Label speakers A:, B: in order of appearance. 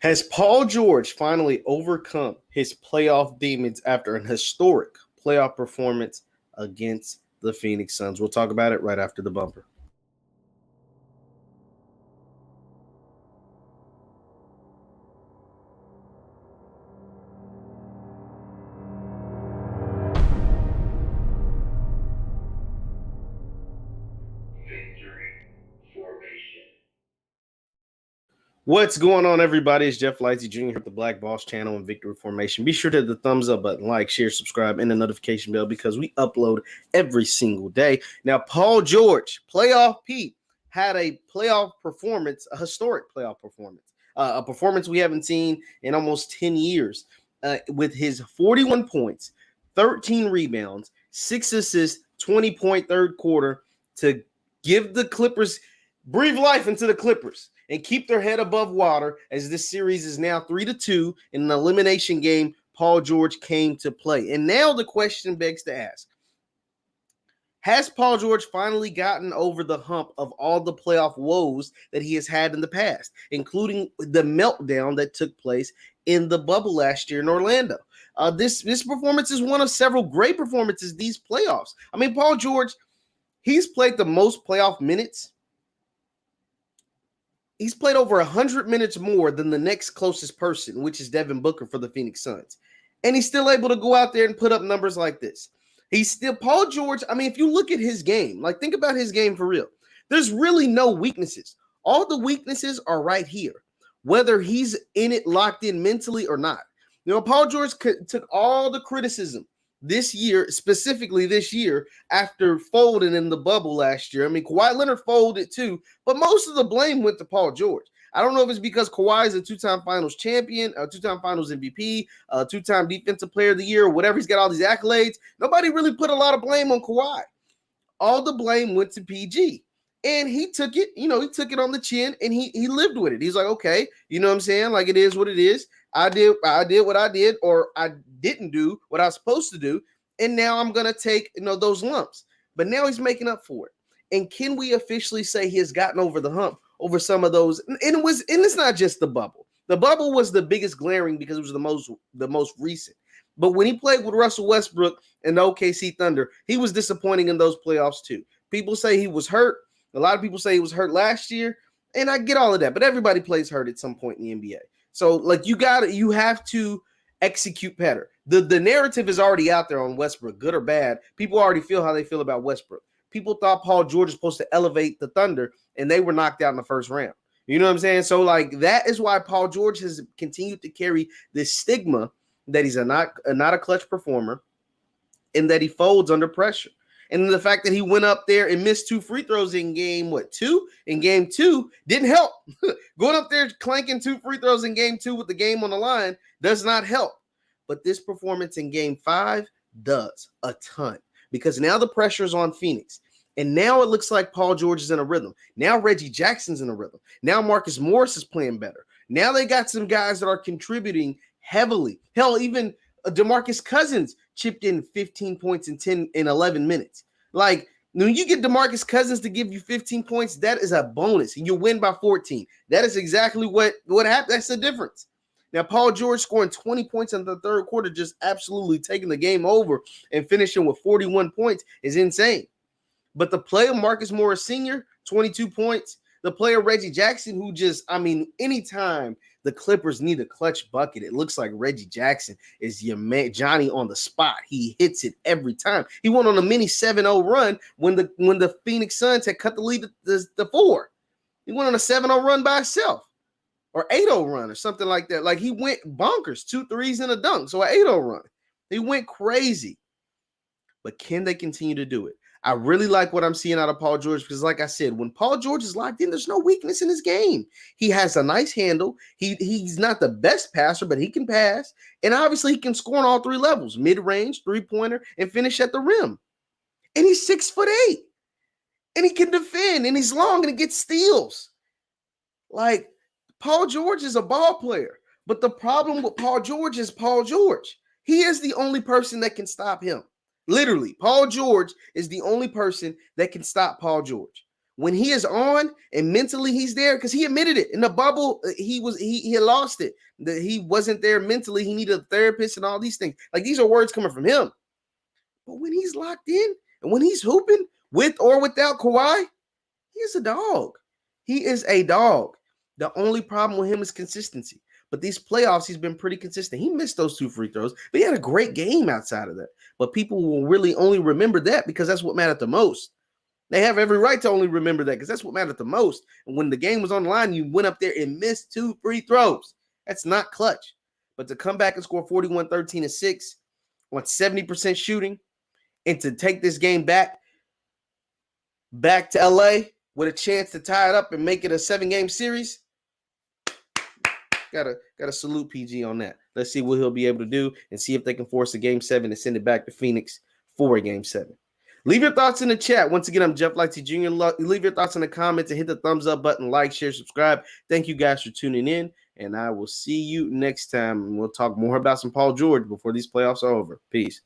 A: Has Paul George finally overcome his playoff demons after an historic playoff performance against the Phoenix Suns? We'll talk about it right after the bumper. What's going on, everybody? It's Jeff Lightsy Jr. at the Black Boss channel and Victory Formation. Be sure to hit the thumbs up button, like, share, subscribe, and the notification bell because we upload every single day. Now, Paul George, playoff Pete, had a playoff performance, a historic playoff performance, a performance we haven't seen in almost 10 years with his 41 points, 13 rebounds, 6 assists, 20-point third quarter to give the Clippers, breathe life into the Clippers and keep their head above water as this series is now 3-2 in an elimination game. Paul George came to play. And now the question begs to ask, has Paul George finally gotten over the hump of all the playoff woes that he has had in the past, including the meltdown that took place in the bubble last year in Orlando? This performance is one of several great performances these playoffs. I mean, Paul George, he's played the most playoff minutes. He's played over 100 minutes more than the next closest person, which is Devin Booker for the Phoenix Suns. And he's still able to go out there and put up numbers like this. He's still, Paul George, I mean, if you look at his game, like think about his game for real, there's really no weaknesses. All the weaknesses are right here, whether he's in it locked in mentally or not. You know, Paul George took all the criticism this year, specifically this year, after folding in the bubble last year. I mean, Kawhi Leonard folded too, but most of the blame went to Paul George. I don't know if it's because Kawhi is a two-time finals champion, a two-time finals MVP, a two-time defensive player of the year, or whatever. He's got all these accolades. Nobody really put a lot of blame on Kawhi. All the blame went to PG. And he took it, he took it on the chin and he lived with it. He's like, okay, you know what I'm saying? Like, it is what it is. I did what I did, or I didn't do what I was supposed to do. And now I'm going to take, those lumps. But now he's making up for it. And can we officially say he has gotten over the hump over some of those? And it's not just the bubble. The bubble was the biggest glaring because it was the most recent. But when he played with Russell Westbrook and the OKC Thunder, he was disappointing in those playoffs too. People say he was hurt. A lot of people say he was hurt last year. And I get all of that. But everybody plays hurt at some point in the NBA. So, like, you have to execute better. The narrative is already out there on Westbrook, good or bad. People already feel how they feel about Westbrook. People thought Paul George was supposed to elevate the Thunder, and they were knocked out in the first round. You know what I'm saying? So, like, that is why Paul George has continued to carry this stigma that he's not a clutch performer and that he folds under pressure. And the fact that he went up there and missed 2 free throws in game 2? In game 2 didn't help. Going up there clanking 2 free throws in game 2 with the game on the line does not help. But this performance in game 5 does a ton because now the pressure is on Phoenix. And now it looks like Paul George is in a rhythm. Now Reggie Jackson's in a rhythm. Now Marcus Morris is playing better. Now they got some guys that are contributing heavily. Hell, even DeMarcus Cousins chipped in 15 points in 11 minutes. Like, when you get DeMarcus Cousins to give you 15 points, that is a bonus. And you win by 14. That is exactly what happened. That's the difference. Now, Paul George scoring 20 points in the third quarter, just absolutely taking the game over and finishing with 41 points is insane. But the play of Marcus Morris Sr., 22 points. The player Reggie Jackson, who just, anytime the Clippers need a clutch bucket, it looks like Reggie Jackson is your man, Johnny on the spot. He hits it every time. He went on a mini 7-0 run when the Phoenix Suns had cut the lead to 4. He went on a 7-0 run by himself, or 8-0 run or something like that. Like, he went bonkers, 2 threes and a dunk, so an 8-0 run. He went crazy. But can they continue to do it? I really like what I'm seeing out of Paul George because, like I said, when Paul George is locked in, there's no weakness in his game. He has a nice handle. He's not the best passer, but he can pass. And obviously, he can score on all 3 levels, mid-range, three-pointer, and finish at the rim. And he's 6'8". And he can defend, and he's long, and he gets steals. Like, Paul George is a ball player. But the problem with Paul George is Paul George. He is the only person that can stop him. Literally, Paul George is the only person that can stop Paul George. When he is on and mentally he's there, because he admitted it in the bubble, he had lost it. That he wasn't there mentally. He needed a therapist and all these things. Like, these are words coming from him. But when he's locked in and when he's hooping with or without Kawhi, he is a dog. He is a dog. The only problem with him is consistency. But these playoffs, he's been pretty consistent. He missed those 2 free throws, but he had a great game outside of that. But people will really only remember that because that's what mattered the most. They have every right to only remember that because that's what mattered the most. And when the game was on the line, you went up there and missed 2 free throws. That's not clutch. But to come back and score 41, 13, and 6 on 70% shooting and to take this game back to LA with a chance to tie it up and make it a 7-game series, gotta salute PG on that. Let's see what he'll be able to do and see if they can force a game 7 and send it back to Phoenix for a game 7. Leave your thoughts in the chat. Once again, I'm Jeff Lightsy Jr. Leave your thoughts in the comments and hit the thumbs up button, like, share, subscribe. Thank you guys for tuning in, and I will see you next time. We'll talk more about some Paul George before these playoffs are over. Peace.